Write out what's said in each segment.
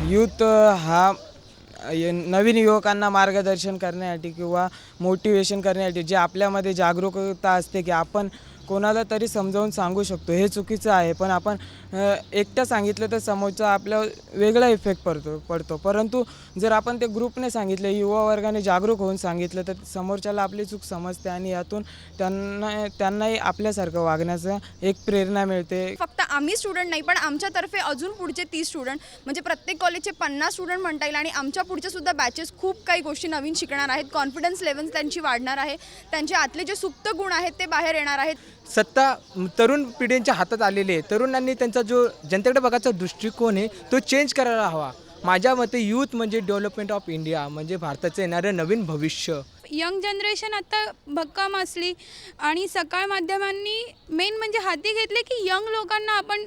Youth हा नवीन युवकांना मार्गदर्शन करण्यासाठी किंवा मोटिवेशन करण्यासाठी जे आपल्यामध्ये जागरूकता असते की आपण कोणाला तरी समजावून सांगू शकतो, हे चुकीचं आहे. पण आपण एकटं सांगितलं तर समोरचा आपल्या वेगळा इफेक्ट पडतो. परंतु जर आपण ते ग्रुपने सांगितलं, युवा वर्गाने जागरूक होऊन सांगितलं, तर समोरच्याला आपली चूक समजते आणि यातून त्यांनाही आपल्यासारखं वागण्याचं एक प्रेरणा मिळते. फक्त आम्ही स्टुडंट नाही, पण आमच्यातर्फे अजून पुढचे 30 स्टुडंट, म्हणजे प्रत्येक कॉलेजचे 50 स्टुडंट म्हणता येईल आणि आमच्या पुढचे सुद्धा बॅचेस खूप काही गोष्टी नवीन शिकणार आहेत. कॉन्फिडन्स लेवल त्यांची वाढणार आहे. त्यांचे आतले जे सुप्त गुण आहेत ते बाहेर येणार आहेत. सत्ता तरुण पिढींच्या हातात आलेली आहे. तरुणांनी त्यांचा जो जनतेकडे बघायचा दृष्टिकोन आहे तो चेंज करायला हवा. माझ्या मते यूथ म्हणजे डेव्हलपमेंट ऑफ इंडिया, म्हणजे भारताचं येणारं नवीन भविष्य. यंग जनरेशन आता भक्कम असली आणि सकाळ माध्यमांनी मेन म्हणजे हाती घेतले की यंग लोकांना आपण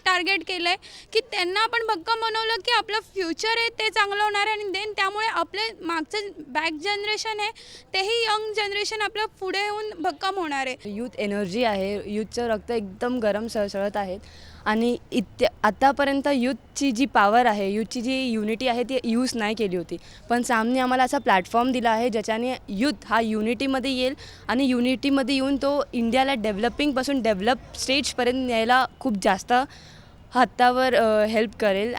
टार्गेट केलं आहे की त्यांना आपण भक्कम बनवलं की आपलं फ्युचर आहे ते चांगलं होणार आहे आणि देन त्यामुळे आपले मागचं बॅक जनरेशन आहे तेही यंग जनरेशन आपलं पुढे येऊन भक्कम होणार आहे. यूथ एनर्जी आहे, यूथचं रक्त एकदम गरम सळसळत आहेत आणि आतापर्यंत यूथची जी पॉवर आहे, यूथची जी युनिटी आहे ती यूज नाही केली होती. पण सामने आम्हाला असा प्लॅटफॉर्म दिला आहे ज्याच्याने यूथ हा युनिटीमध्ये येईल आणि युनिटीमध्ये येऊन तो इंडियाला डेव्हलपिंगपासून डेव्हलप स्टेजपर्यंत यायला खूप जास्त हातावर हेल्प करेल.